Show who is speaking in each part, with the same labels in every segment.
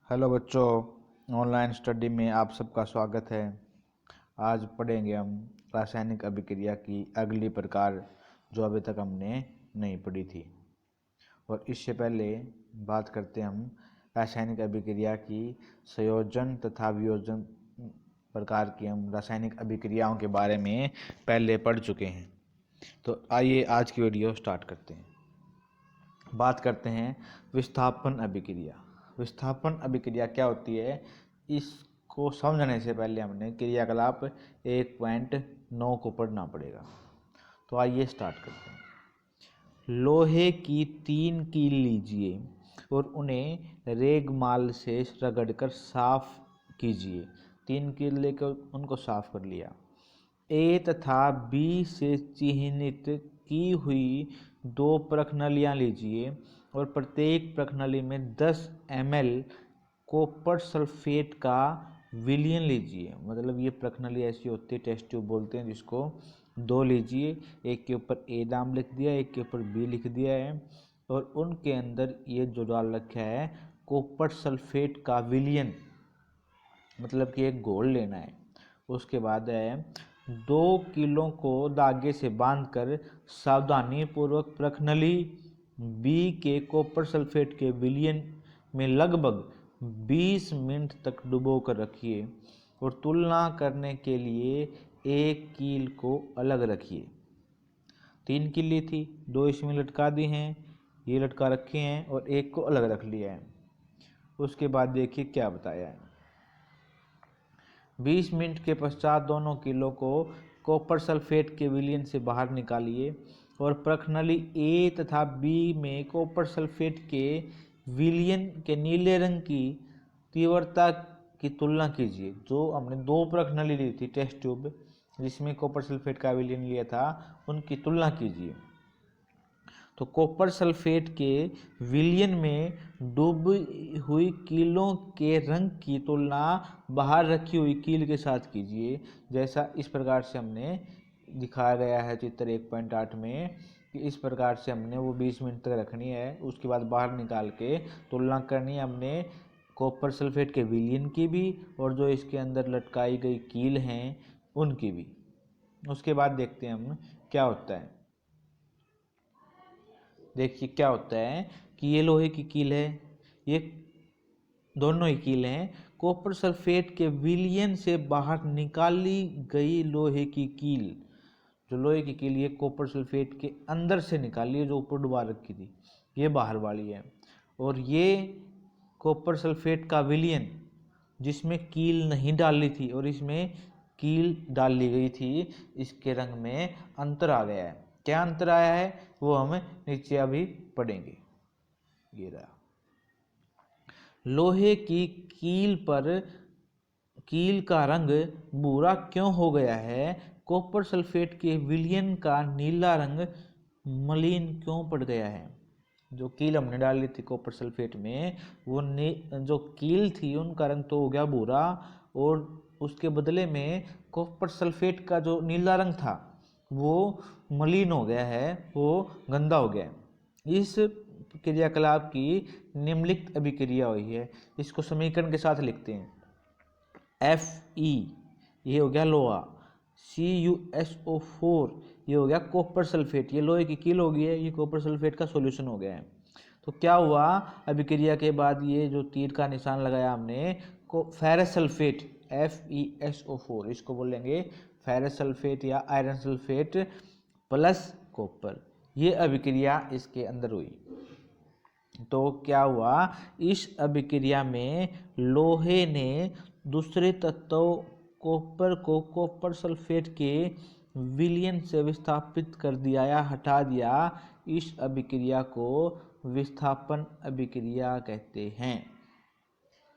Speaker 1: Hello बच्चों, online study में आप सबका स्वागत है। आज पढ़ेंगे हम रासायनिक अभिक्रिया की अगली प्रकार जो अभी तक हमने नहीं पढ़ी थी। और इससे पहले बात करते हैं हम रासायनिक अभिक्रिया की संयोजन तथा वियोजन प्रकार की हम रासायनिक अभिक्रियाओं के बारे में पहले पढ़ चुके हैं। तो आइए आज की वीडियो स्टार्ट करते हैं। बात करते हैं विस्थापन अभिक्रिया। विस्थापन अभिक्रिया क्या होती है, इसको समझने से पहले हमने क्रियाकलाप 1.9 को पढ़ना पड़ेगा। तो आइए स्टार्ट करते हैं। लोहे की 3 कील लीजिए और उन्हें रेगमाल से रगड़कर साफ कीजिए। 3 कील लेकर उनको साफ कर लिया। ए तथा बी से चिह्नित की हुई 2 प्रखनलियाँ लीजिए और प्रत्येक प्रखनली में 10 ml कॉपर सल्फेट का विलयन लीजिए। मतलब ये प्रखनली ऐसी होती है, टेस्ट ट्यूब बोलते हैं जिसको। 2 लीजिए, एक के ऊपर ए नाम लिख दिया, एक के ऊपर बी लिख दिया है, और उनके अंदर ये जो डाल रखा है कॉपर सल्फेट का विलयन, मतलब कि एक घोल लेना है। उसके बाद है 2 कीलों को धागे से बांधकर सावधानी पूर्वक प्रखनली बी के कॉपर सल्फेट के विलयन में लगभग 20 मिनट तक डुबो कर रखिए और तुलना करने के लिए एक कील को अलग रखिए। 3 कील ली थी, 2 इसमें लटका दी हैं, ये लटका रखे हैं और एक को अलग रख लिया है। उसके बाद देखिए क्या बताया है। 20 मिनट के पश्चात दोनों कीलों को कॉपर सल्फेट के विलयन से बाहर निकालिए और प्रखनली ए तथा बी में कॉपर सल्फेट के विलयन के नीले रंग की तीव्रता की तुलना कीजिए। जो हमने 2 प्रखनली ली थी टेस्ट ट्यूब जिसमें कॉपर सल्फेट का विलयन लिया था, उनकी तुलना कीजिए। तो कॉपर सल्फेट के विलयन में डूबी हुई कीलों के रंग की तुलना बाहर रखी हुई कील के साथ कीजिए। जैसा इस प्रकार से हमने दिखाया गया है चित्र 1.8 में कि इस प्रकार से हमने वो 20 मिनट तक रखनी है। उसके बाद बाहर निकाल के तुलना करनी है हमने कॉपर सल्फेट के विलयन की भी और जो इसके अंदर लटकाई गई कील हैं उनकी भी। उसके बाद देखते हैं हम क्या होता है। देखिए क्या होता है कि ये लोहे की कील है, ये दोनों ही कील हैं। कॉपर सल्फेट के विलयन से बाहर निकाली गई लोहे की कील, जो लोहे की कील ये कॉपर सल्फेट के अंदर से निकाली है, जो ऊपर डुबा रखी थी, ये बाहर वाली है। और ये कॉपर सल्फेट का विलयन जिसमें कील नहीं डाली थी और इसमें कील डाल ली गई थी, इसके रंग में अंतर आ गया है। क्या अंतर आया है वो हम नीचे अभी पढ़ेंगे। ये रहा। लोहे की कील पर कील का रंग भूरा क्यों हो गया है? कॉपर सल्फेट के विलयन का नीला रंग मलिन क्यों पड़ गया है? जो कील हमने डाली थी कॉपर सल्फेट में, वो जो कील थी उनका रंग तो हो गया भूरा, और उसके बदले में कॉपर सल्फेट का जो नीला रंग था वो मलिन हो गया है, वो गंदा हो गया है। इस क्रियाकलाप की निम्नलिखित अभिक्रिया हुई है। इसको समीकरण के साथ लिखते हैं। Fe ये हो गया लोहा, CuSO4 ये हो गया कॉपर सल्फेट, ये लोहे की कील हो गई है, ये कॉपर सल्फेट का सॉल्यूशन हो गया है। तो क्या हुआ अभिक्रिया के बाद, ये जो तीर का निशान लगाया हमने को फेरस सल्फेट FeSO4, इसको बोलेंगे फेरस सल्फेट या आयरन सल्फेट प्लस कॉपर, ये अभिक्रिया इसके अंदर हुई। तो क्या हुआ, इस अभिक्रिया में लोहे ने दूसरे तत्व कॉपर को कॉपर सल्फेट के विलयन से विस्थापित कर दिया या हटा दिया। इस अभिक्रिया को विस्थापन अभिक्रिया कहते हैं।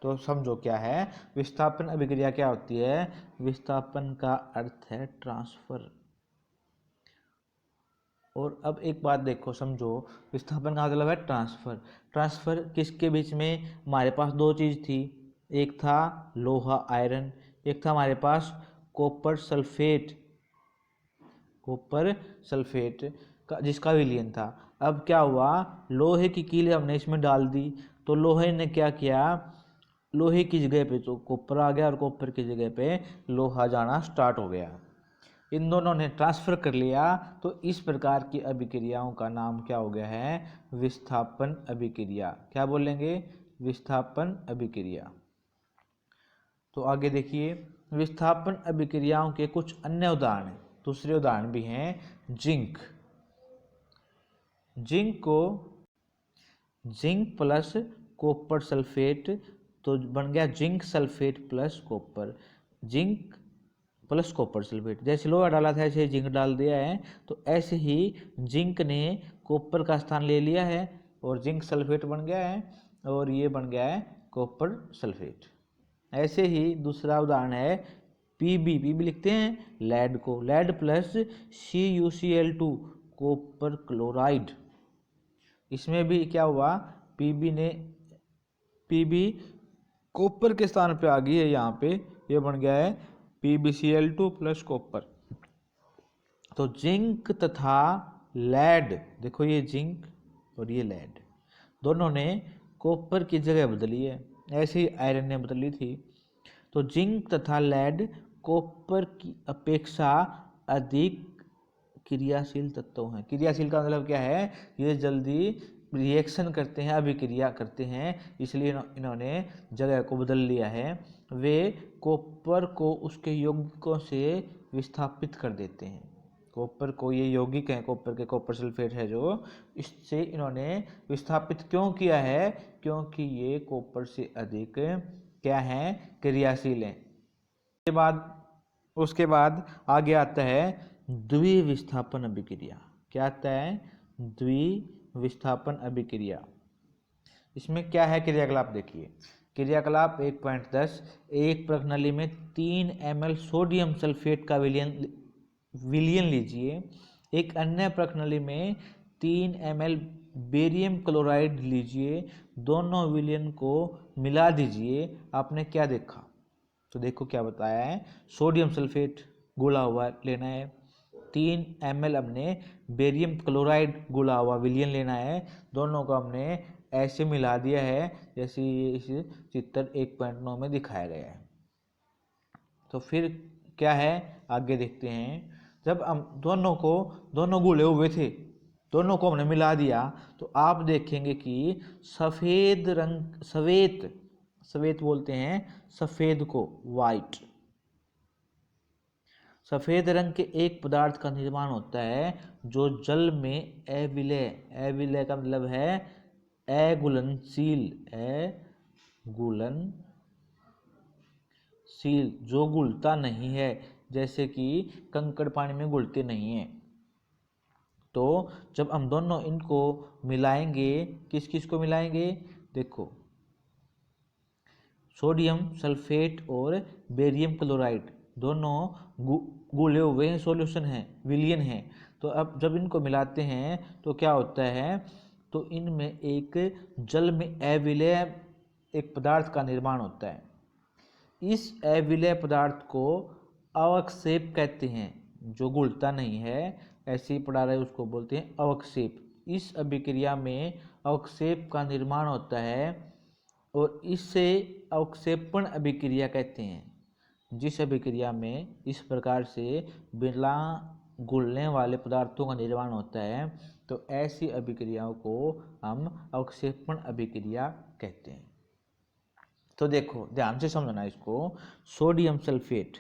Speaker 1: तो समझो क्या है विस्थापन अभिक्रिया, क्या होती है। विस्थापन का अर्थ है ट्रांसफर। और अब एक बात देखो, समझो, विस्थापन का मतलब है ट्रांसफर। ट्रांसफर किसके बीच में? हमारे पास 2 चीज़ थी, एक था लोहा आयरन, एक था हमारे पास कॉपर सल्फेट, कॉपर सल्फेट का जिसका विलयन था। अब क्या हुआ, लोहे की कील हमने इसमें डाल दी, तो लोहे ने क्या किया, लोहे की जगह पे तो कॉपर आ गया और कॉपर की जगह पे लोहा जाना स्टार्ट हो गया। इन दोनों ने ट्रांसफर कर लिया, तो इस प्रकार की अभिक्रियाओं का नाम क्या हो गया है? विस्थापन अभिक्रिया। क्या बोलेंगे? विस्थापन अभिक्रिया। तो आगे देखिए, विस्थापन अभिक्रियाओं के कुछ अन्य उदाहरण, दूसरे उदाहरण भी हैं। जिंक को जिंक प्लस कॉपर सल्फेट, तो बन गया zinc sulphate plus copper. Zinc plus copper sulphate, जैसे लोहा डाला था ऐसे जिंक डाल दिया है, तो ऐसे ही जिंक ने कॉपर का स्थान ले लिया है और जिंक सल्फेट बन गया है, और ये बन गया है कॉपर सल्फेट। ऐसे ही दूसरा उदाहरण है पीबी लिखते हैं लेड को, lead plus CuCl2 copper chloride. इसमें भी क्या हुआ? पीबी कॉपर के स्थान पे आ गई है, यहाँ पे ये बन गया है PbCl2 प्लस कॉपर। तो जिंक तथा लेड, देखो ये जिंक और ये लेड, दोनों ने कॉपर की जगह बदली है, ऐसे ही आयरन ने बदली थी। तो जिंक तथा लेड कॉपर की अपेक्षा अधिक क्रियाशील तत्व हैं। क्रियाशील का मतलब क्या है? ये जल्दी रिएक्शन करते हैं, अभिक्रिया करते हैं, इसलिए इन्होंने जगह को बदल लिया है। वे कॉपर को उसके यौगिकों से विस्थापित कर देते हैं। कॉपर को, ये यौगिक है कॉपर के, कॉपर सल्फेट है जो, इससे इन्होंने विस्थापित क्यों किया है? क्योंकि ये कॉपर से अधिक क्या है? क्रियाशील है। उसके बाद आगे आता है द्विविस्थापन अभिक्रिया। क्या आता है? द्विविस्थापन अभिक्रिया। इसमें क्या है क्रियाकलाप? देखिए क्रियाकलाप 1.10, एक प्रणाली में 3 ml सोडियम सल्फेट का विलयन लीजिए, एक अन्य प्रणाली में 3 ml बेरियम क्लोराइड लीजिए, दोनों विलयन को मिला दीजिए। आपने क्या देखा? तो देखो क्या बताया है, सोडियम सल्फेट घुला हुआ लेना है, 3 ml हमने बेरियम क्लोराइड घुला हुआ विलयन लेना है, दोनों को हमने ऐसे मिला दिया है जैसे इस चित्र 1.9 में दिखाया गया है। तो फिर क्या है आगे देखते हैं। जब हम दोनों घुले हुए थे, दोनों को हमने मिला दिया, तो आप देखेंगे कि सफेद रंग, सवेत बोलते हैं सफेद को, वाइट, सफेद रंग के एक पदार्थ का निर्माण होता है जो जल में अविलय का मतलब है अघुलनशील, जो घुलता नहीं है, जैसे कि कंकड़ पानी में घुलते नहीं है। तो जब हम दोनों इनको मिलाएंगे, किस किस को मिलाएंगे? देखो सोडियम सल्फेट और बेरियम क्लोराइड दोनों घुले हुए हैं, सॉल्यूशन है, विलयन है। तो अब जब इनको मिलाते हैं तो क्या होता है? तो इनमें एक जल में अविलय एक पदार्थ का निर्माण होता है। इस अविलय पदार्थ को अवक्षेप कहते हैं, जो घुलता नहीं है, ऐसे ही पढ़ा रहे उसको बोलते हैं अवक्षेप। इस अभिक्रिया में अवक्षेप का निर्माण होता है और इससे अवक्षेपण अभिक्रिया कहते हैं, जिस अभिक्रिया में इस प्रकार से बिना घुलने वाले पदार्थों का निर्माण होता है, तो ऐसी अभिक्रियाओं को हम अवक्षेपण अभिक्रिया कहते हैं। तो देखो ध्यान से समझना इसको, सोडियम सल्फेट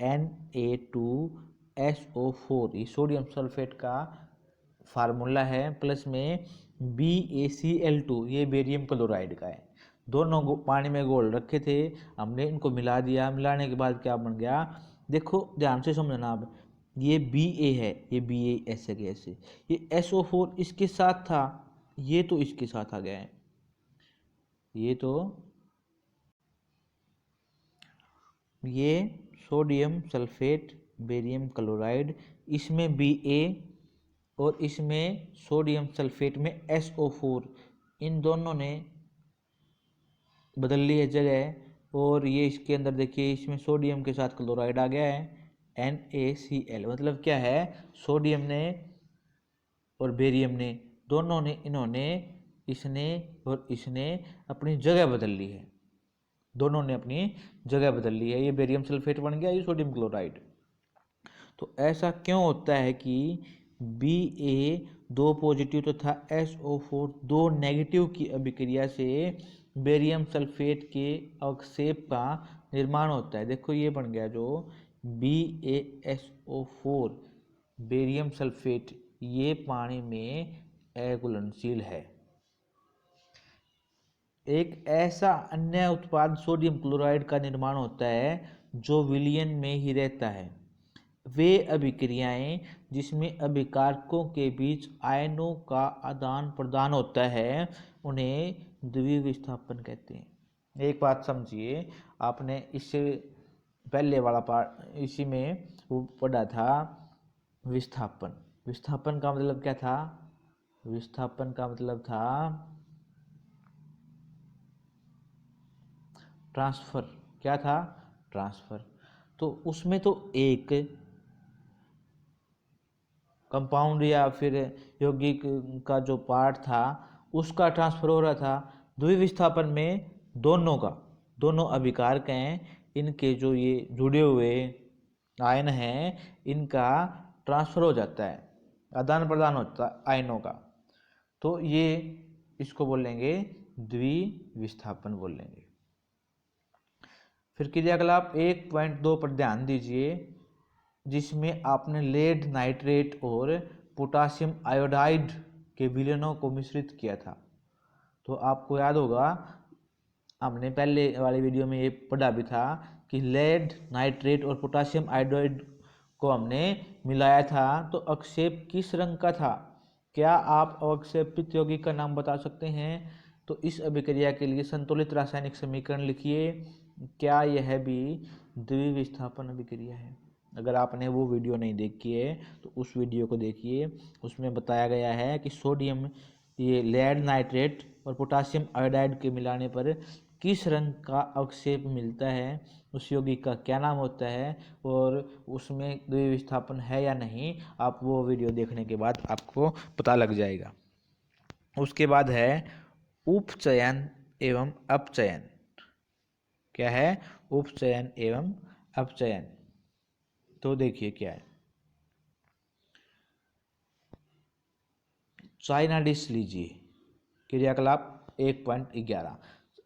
Speaker 1: Na2SO4, ये सोडियम सल्फेट का फार्मूला है, प्लस में BaCl2, ये बेरियम क्लोराइड का है। दोनों पानी में घोल रखे थे, हमने इनको मिला दिया, मिलाने के बाद क्या बन गया? देखो ध्यान से समझना, अब ये Ba है, ये Ba ऐसे गैस है, ये SO4 इसके साथ था, ये तो इसके साथ आ गया है, ये सोडियम सल्फेट बेरियम क्लोराइड, इसमें Ba और इसमें सोडियम सल्फेट में SO4, इन दोनों ने बदल ली है जगह, और ये इसके अंदर देखिए इसमें सोडियम के साथ क्लोराइड आ गया है NaCl। मतलब क्या है? सोडियम ने और बेरियम ने, दोनों ने, इसने और इसने अपनी जगह बदल ली है। दोनों ने अपनी जगह बदल ली है, ये बेरियम सल्फेट बन गया, ये सोडियम क्लोराइड। तो ऐसा क्यों होता है कि Ba 2 पॉजिटिव तथा SO4 2 नेगेटिव की अभिक्रिया से बेरियम सल्फेट के अवक्षेप का निर्माण होता है। देखो ये बन गया जो BaSO4 बेरियम सल्फेट, ये पानी में अघुलनशील है। एक ऐसा अन्य उत्पाद सोडियम क्लोराइड का निर्माण होता है जो विलयन में ही रहता है। वे अभिक्रियाएं जिसमें अभिकारकों के बीच आयनों का आदान प्रदान होता है उन्हें द्विविस्थापन कहते हैं। एक बात समझिए, आपने इससे पहले वाला पार्ट इसी में वो पढ़ा था विस्थापन। विस्थापन का मतलब क्या था? विस्थापन का मतलब था ट्रांसफर। क्या था? ट्रांसफर। तो उसमें तो एक कंपाउंड या फिर यौगिक का जो पार्ट था उसका ट्रांसफर हो रहा था। द्विविस्थापन में दोनों अभिकारक हैं, इनके जो ये जुड़े हुए आयन हैं इनका ट्रांसफर हो जाता है, आदान प्रदान होता है आयनों का। तो ये इसको बोलेंगे द्विविस्थापन बोलेंगे। फिर क्रियाकलाप 1.2 पर ध्यान दीजिए, जिसमें आपने लेड नाइट्रेट और पोटासियम आयोडाइड के विलयनों को मिश्रित किया था। तो आपको याद होगा, हमने पहले वाली वीडियो में ये पढ़ा भी था कि लेड नाइट्रेट और पोटासियम आयोडाइड को हमने मिलाया था। तो अवक्षेप किस रंग का था? क्या आप अवक्षेपित यौगिक का नाम बता सकते हैं? तो इस अभिक्रिया के लिए संतुलित रासायनिक समीकरण लिखिए। क्या यह भी द्विविस्थापन अभिक्रिया है? अगर आपने वो वीडियो नहीं देखी है तो उस वीडियो को देखिए, उसमें बताया गया है कि सोडियम, ये लेड नाइट्रेट और पोटासियम आयोडाइड के मिलाने पर किस रंग का अवक्षेप मिलता है, उस यौगिक का क्या नाम होता है और उसमें द्विविस्थापन है या नहीं। आप वो वीडियो देखने के बाद आपको पता लग जाएगा। उसके बाद है उपचयन एवं अपचयन। क्या है? उपचयन एवं अपचयन। तो देखिए क्या है, चाइना डिश लीजिए। क्रियाकलाप 1.11,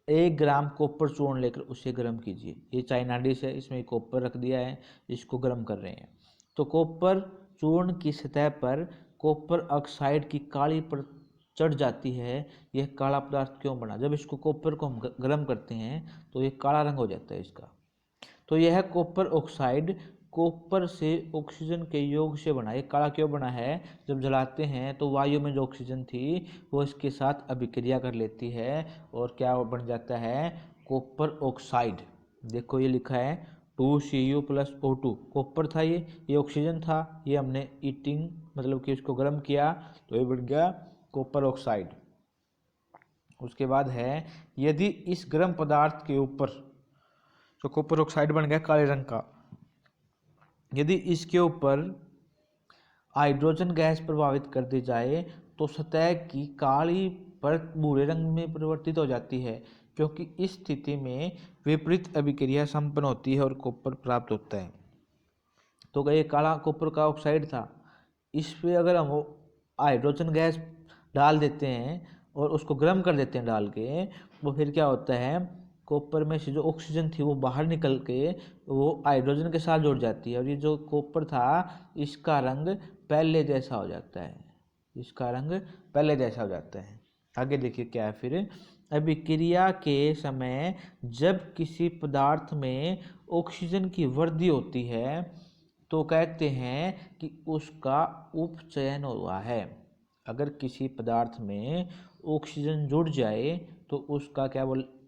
Speaker 1: 1 ग्राम कॉपर चूर्ण लेकर उसे गर्म कीजिए। ये चाइना डिश है, इसमें कॉपर रख दिया है, इसको गर्म कर रहे हैं। तो कॉपर चूर्ण की सतह पर कॉपर ऑक्साइड की काली परत चढ़ जाती है। यह काला पदार्थ क्यों बना? जब इसको कॉपर को हम गर्म करते हैं तो ये काला रंग हो जाता है इसका। तो यह कॉपर ऑक्साइड कॉपर से ऑक्सीजन के योग से बना। ये काला क्यों बना है? जब जलाते हैं तो वायु में जो ऑक्सीजन थी वो इसके साथ अभिक्रिया कर लेती है और क्या बन जाता है? Copper oxide. देखो ये लिखा है 2Cu+O2। कॉपर था, ये ऑक्सीजन था, ये हमने ईटिंग मतलब कि इसको गर्म किया तो ये बन गया कॉपर ऑक्साइड। उसके बाद है, यदि इस गर्म पदार्थ के ऊपर तो कॉपर ऑक्साइड बन गया काले रंग का, यदि इसके ऊपर हाइड्रोजन गैस प्रभावित कर दी जाए तो सतह की काली परत भूरे रंग में परिवर्तित हो जाती है, क्योंकि इस स्थिति में विपरीत अभिक्रिया संपन्न होती है और कॉपर प्राप्त होता है। तो ये काला कॉपर का ऑक्साइड था, इस पे अगर हम हाइड्रोजन गैस डाल देते हैं और उसको गर्म कर देते हैं डाल के, तो फिर क्या होता है? कॉपर में से जो ऑक्सीजन थी वो बाहर निकल के वो हाइड्रोजन के साथ जुड़ जाती है और ये जो कॉपर था इसका रंग पहले जैसा हो जाता है। इसका रंग पहले जैसा हो जाता है। आगे देखिए क्या है फिर, अभिक्रिया के समय जब किसी पदार्थ में ऑक्सीजन की वृद्धि होती है तो कहते हैं कि उसका उपचयन हुआ है। अगर किसी पदार्थ में ऑक्सीजन जुड़ जाए तो उसका क्या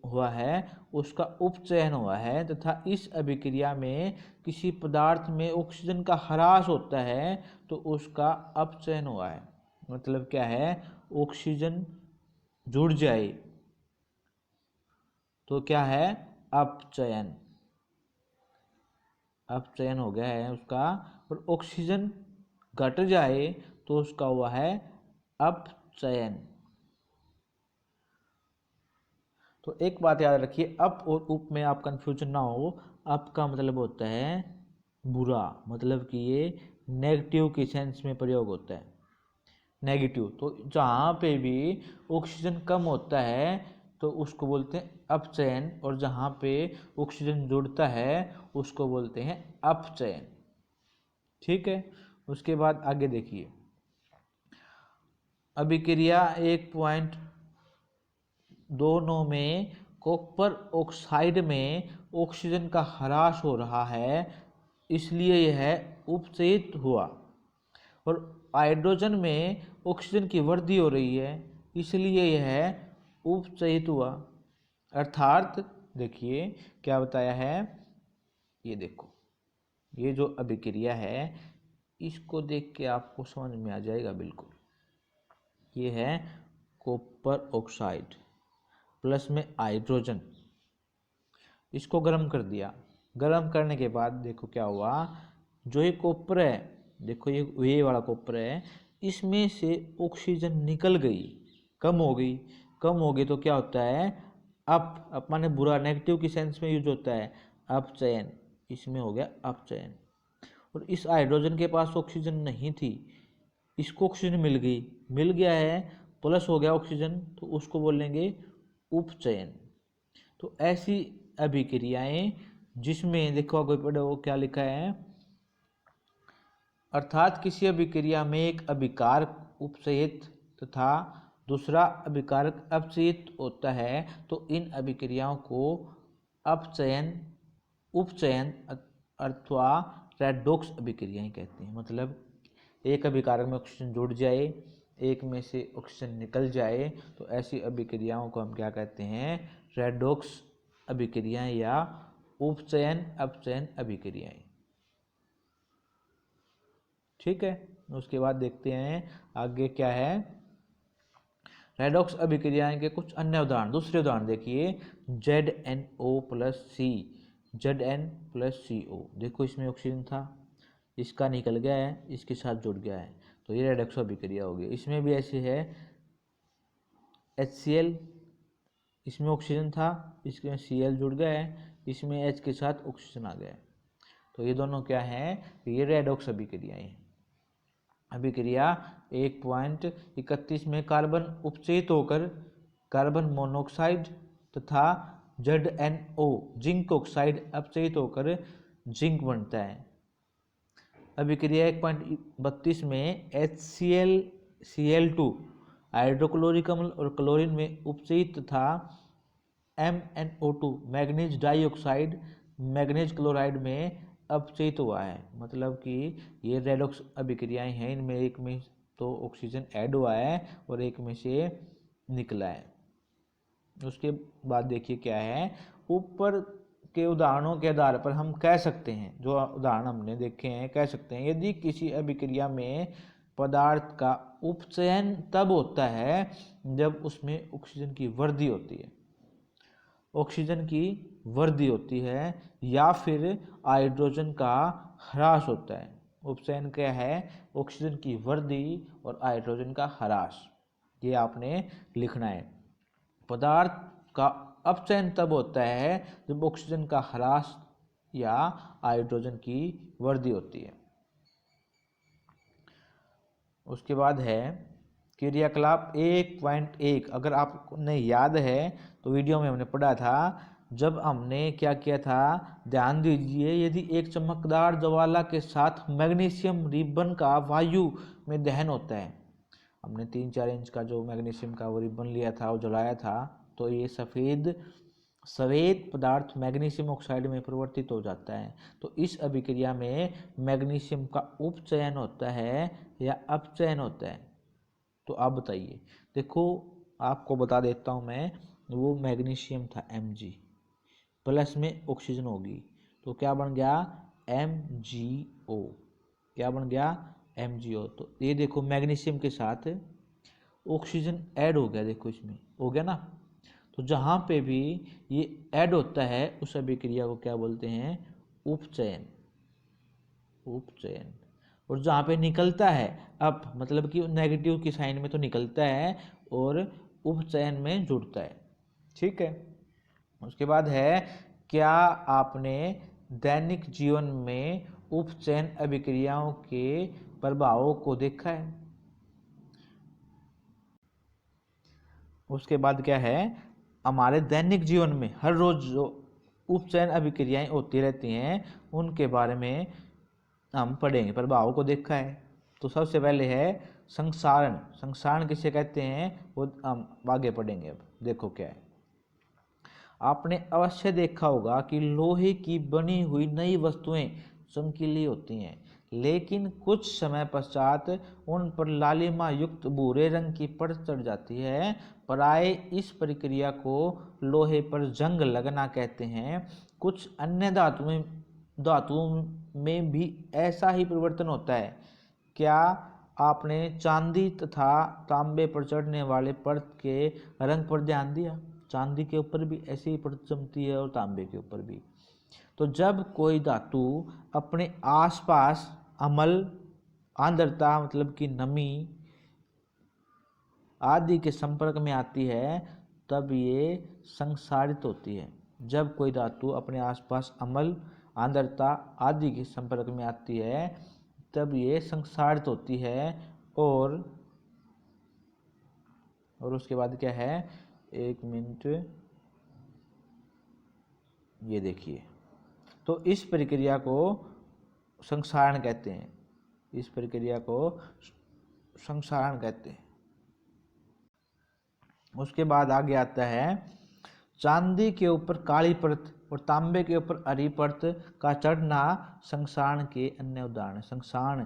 Speaker 1: हुआ है? उसका उपचयन हुआ है। तथा इस अभिक्रिया में किसी पदार्थ में ऑक्सीजन का ह्रास होता है तो उसका अपचयन हुआ है। मतलब क्या है? ऑक्सीजन जुड़ जाए तो क्या है? अपचयन। अपचयन हो गया है उसका। और ऑक्सीजन घट जाए तो उसका हुआ है अपचयन। तो एक बात याद रखिए, अप और उप में आप कंफ्यूजन ना हो। अप का मतलब होता है बुरा, मतलब कि ये नेगेटिव के सेंस में प्रयोग होता है, नेगेटिव। तो जहाँ पे भी ऑक्सीजन कम होता है तो उसको बोलते हैं अपचयन, और जहाँ पे ऑक्सीजन जुड़ता है उसको बोलते हैं अपचयन। ठीक है, उसके बाद आगे देखिए, अभिक्रिया 1.29 में कॉपर ऑक्साइड में ऑक्सीजन का ह्रास हो रहा है, इसलिए यह उपचयित हुआ। और हाइड्रोजन में ऑक्सीजन की वृद्धि हो रही है, इसलिए यह उपचयित हुआ। अर्थात देखिए क्या बताया है, ये देखो, ये जो अभिक्रिया है इसको देख के आपको समझ में आ जाएगा बिल्कुल। ये है कॉपर ऑक्साइड प्लस में हाइड्रोजन, इसको गर्म कर दिया। गर्म करने के बाद देखो क्या हुआ, जो ये कॉपर है, देखो ये वाला कॉपर है, इसमें से ऑक्सीजन निकल गई, कम हो गई। कम हो गई तो क्या होता है, अप माने बुरा, नेगेटिव की सेंस में यूज होता है अपचयन, इसमें हो गया अपचयन। और इस हाइड्रोजन के पास ऑक्सीजन नहीं थी, इसको ऑक्सीजन मिल गई, मिल गया है, प्लस हो गया ऑक्सीजन, तो उसको बोलेंगे उपचयन। तो ऐसी अभिक्रियाएं जिसमें देखो आगे पढ़ो क्या लिखा है, अर्थात किसी अभिक्रिया में एक अभिकारक उपचयित तथा दूसरा अभिकारक अपचयित होता है तो इन अभिक्रियाओं को अपचयन, उपचयन अथवा रेडॉक्स अभिक्रियाएं कहते हैं। मतलब एक अभिकारक में ऑक्सीजन जुड़ जाए, एक में से ऑक्सीजन निकल जाए, तो ऐसी अभिक्रियाओं को हम क्या कहते हैं, रेडॉक्स अभिक्रियाएं या उपचयन अपचयन अभिक्रियाएं। ठीक है, उसके बाद देखते हैं आगे क्या है, रेडॉक्स अभिक्रियाएं के कुछ अन्य उदाहरण। दूसरे उदाहरण देखिए, ZnO प्लस सी, Zn प्लस CO। देखो इसमें ऑक्सीजन था, इसका निकल गया है, इसके साथ जुड़ गया है, तो ये रेडॉक्स अभिक्रिया हो गई। इसमें भी ऐसे है HCl, इसमें ऑक्सीजन था, इसमें Cl जुड़ गया है, इसमें H के साथ ऑक्सीजन आ गया है, तो ये दोनों क्या हैं, ये रेडॉक्स अभिक्रियाएं हैं। अभिक्रिया 1.31 में कार्बन उपचयित होकर कार्बन मोनोऑक्साइड तथा ZnO जिंक ऑक्साइड अपचयित होकर जिंक बनता है। अभिक्रिया 1.32 में HCl Cl2 हाइड्रोक्लोरिक अम्ल और क्लोरीन में उपचयित तथा MnO2 manganese dioxide manganese chloride में अपचयित हुआ है। मतलब कि ये रेडॉक्स अभिक्रियाएं हैं, इनमें एक में तो ऑक्सीजन ऐड हुआ है और एक में से निकला है। उसके बाद देखिए क्या है, ऊपर के उदाहरणों के आधार पर हम कह सकते हैं, जो उदाहरण हमने देखे हैं, कह सकते हैं यदि किसी अभिक्रिया में पदार्थ का उपचयन तब होता है जब उसमें ऑक्सीजन की वृद्धि होती है, ऑक्सीजन की वृद्धि होती है, या फिर हाइड्रोजन का ह्रास होता है। उपचयन क्या है, ऑक्सीजन की वृद्धि और हाइड्रोजन का ह्रास, ये आपने लिखना है। पदार्थ का अपचयन तब होता है जब ऑक्सीजन का ह्रास या हाइड्रोजन की वृद्धि होती है। उसके बाद है क्रियाकलाप 1.1। अगर आपको नहीं याद है तो वीडियो में हमने पढ़ा था, जब हमने क्या किया था, ध्यान दीजिए, यदि एक चमकदार ज्वाला के साथ मैग्नीशियम रिबन का वायु में दहन होता है, हमने 3-4 इंच का जो मैग्नीशियम का वो रिबन लिया था, वो जलाया था, तो ये सफेद पदार्थ मैग्नीशियम ऑक्साइड में परिवर्तित हो जाता है। तो इस अभिक्रिया में मैग्नीशियम का उपचयन होता है या अपचयन होता है, तो आप बताइए। देखो आपको बता देता हूँ मैं, वो मैग्नीशियम था Mg, प्लस में ऑक्सीजन होगी, तो क्या बन गया, MgO। क्या बन गया, MgO। तो ये देखो मैग्नीशियम के साथ ऑक्सीजन ऐड हो गया, देखो इसमें हो गया ना। तो जहाँ पे भी ये ऐड होता है उस अभिक्रिया को क्या बोलते हैं, उपचयन, उपचयन। और जहाँ पे निकलता है अप, मतलब कि नेगेटिव की साइन में तो निकलता है और उपचयन में जुड़ता है। ठीक है, उसके बाद है, क्या आपने दैनिक जीवन में उपचयन अभिक्रियाओं के प्रभावों को देखा है। उसके बाद क्या है, हमारे दैनिक जीवन में हर रोज जो उपचयन अभिक्रियाएं होती रहती हैं उनके बारे में हम पढ़ेंगे, प्रभावों को देखा है। तो सबसे पहले है संसारण। संसारण किसे कहते हैं वो हम आगे पढ़ेंगे। अब देखो क्या है, आपने अवश्य देखा होगा कि लोहे की बनी हुई नई वस्तुएं चमकीली होती हैं, लेकिन कुछ समय पश्चात उन पर लालिमा युक्त भूरे रंग की परत चढ़ जाती है। प्राय इस प्रक्रिया को लोहे पर जंग लगना कहते हैं। कुछ अन्य धातुओं में भी ऐसा ही परिवर्तन होता है। क्या आपने चांदी तथा तांबे पर चढ़ने वाले परत के रंग पर ध्यान दिया। चांदी के ऊपर भी ऐसी ही परत जमती है और तांबे के ऊपर भी। तो जब कोई धातु अपने आसपास अम्ल, आर्द्रता मतलब कि नमी आदि के संपर्क में आती है तब ये संक्षारित होती है। जब कोई धातु अपने आसपास अम्ल, आर्द्रता आदि के संपर्क में आती है तब ये संक्षारित होती है। और उसके बाद क्या है, एक मिनट, ये देखिए, तो इस प्रक्रिया को संक्षारण कहते हैं। इस प्रक्रिया को संक्षारण कहते हैं। उसके बाद आगे आता है, चांदी के ऊपर काली परत और तांबे के ऊपर हरी परत का चढ़ना संक्षारण के अन्य उदाहरण। संक्षारण,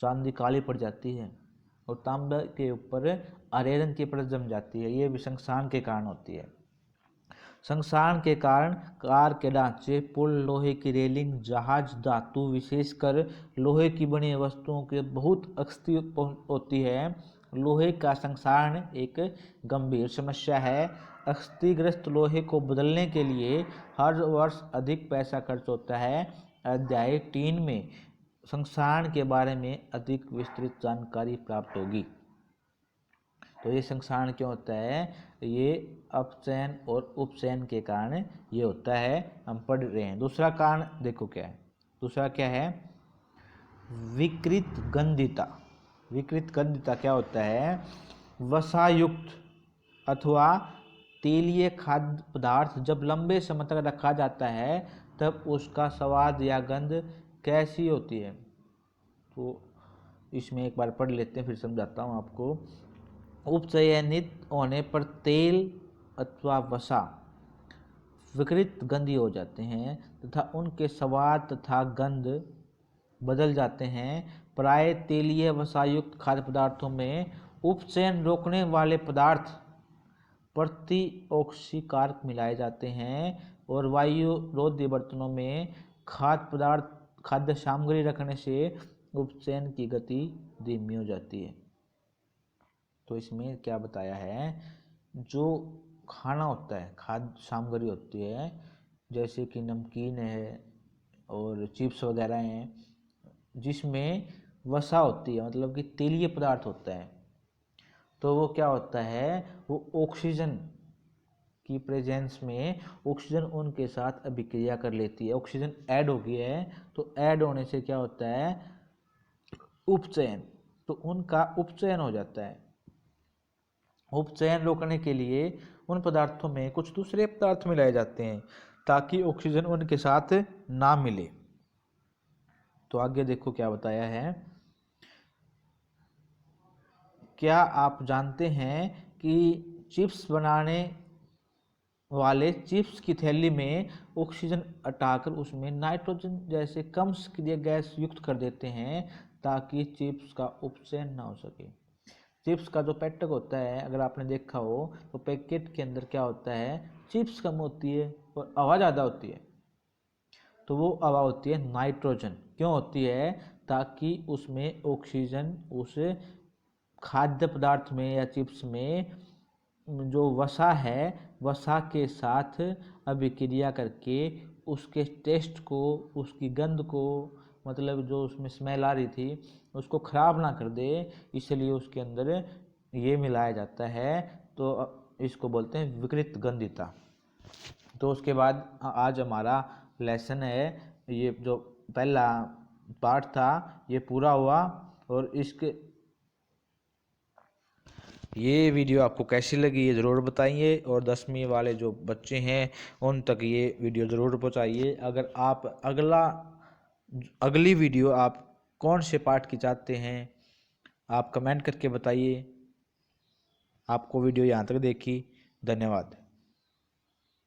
Speaker 1: चांदी काली पड़ जाती है और तांबे के ऊपर हरे रंग की परत जम जाती है, ये भी संक्षारण के कारण होती है। संक्षारण के कारण कार के ढांचे, पुल, लोहे की रेलिंग, जहाज, धातु विशेषकर लोहे की बनी वस्तुओं के बहुत अक्षति होती है। लोहे का संक्षारण एक गंभीर समस्या है। क्षतिग्रस्त लोहे को बदलने के लिए हर वर्ष अधिक पैसा खर्च होता है। अध्याय 3 में संक्षारण के बारे में अधिक विस्तृत जानकारी प्राप्त होगी। तो ये संक्षारण क्यों होता है, ये अपचयन और उपचयन के कारण ये होता है, हम पढ़ रहे हैं। दूसरा कारण देखो क्या है, दूसरा क्या है, विकृत गंधिता। विकृत गंधिता क्या होता है, वसायुक्त अथवा तेलीय खाद्य पदार्थ जब लंबे समय तक रखा जाता है तब उसका स्वाद या गंध कैसी होती है। तो इसमें एक बार पढ़ लेते हैं, फिर समझाता हूँ आपको। उपचयनित होने पर तेल अथवा वसा विकृत गंधी हो जाते हैं तथा उनके स्वाद तथा गंध बदल जाते हैं। प्राय तेलीय वसायुक्त खाद्य पदार्थों में उपचयन रोकने वाले पदार्थ प्रतिऑक्सीकारक मिलाए जाते हैं और वायु रोधी बर्तनों में खाद्य सामग्री रखने से उपचयन की गति धीमी हो जाती है। तो इसमें क्या बताया है, जो खाना होता है, खाद्य सामग्री होती है, जैसे कि नमकीन है और चिप्स वगैरह हैं, जिसमें वसा होती है मतलब कि तेलीय पदार्थ होता है, तो वो क्या होता है, वो ऑक्सीजन की प्रेजेंस में ऑक्सीजन उनके साथ अभिक्रिया कर लेती है। ऑक्सीजन ऐड हो गया है तो ऐड होने से क्या होता है, उपचयन, तो उनका उपचयन हो जाता है। उपचयन रोकने के लिए उन पदार्थों में कुछ दूसरे पदार्थ मिलाए जाते हैं ताकि ऑक्सीजन उनके साथ ना मिले। तो आगे देखो क्या बताया है, क्या आप जानते हैं कि चिप्स बनाने वाले चिप्स की थैली में ऑक्सीजन हटाकर उसमें नाइट्रोजन जैसे कम सक्रिय गैस युक्त कर देते हैं ताकि चिप्स का उपचयन ना हो सके। चिप्स का जो पैकेट होता है, अगर आपने देखा हो तो पैकेट के अंदर क्या होता है, चिप्स कम होती है और हवा ज़्यादा होती है। तो वो हवा होती है नाइट्रोजन, क्यों होती है, ताकि उसमें ऑक्सीजन उस खाद्य पदार्थ में या चिप्स में जो वसा है, वसा के साथ अभिक्रिया करके उसके टेस्ट को, उसकी गंध को, मतलब जो उसमें स्मेल आ रही थी उसको ख़राब ना कर दे, इसलिए उसके अंदर ये मिलाया जाता है। तो इसको बोलते हैं विकृत गंधिता। तो उसके बाद आज हमारा लेसन है, ये जो पहला पार्ट था ये पूरा हुआ। और इसके ये वीडियो आपको कैसी लगी ये ज़रूर बताइए, और 10वीं वाले जो बच्चे हैं उन तक ये वीडियो ज़रूर पहुंचाइए। अगर आप अगली वीडियो आप कौन से पार्ट की चाहते हैं आप कमेंट करके बताइए। आपको वीडियो यहाँ तक देखी, धन्यवाद।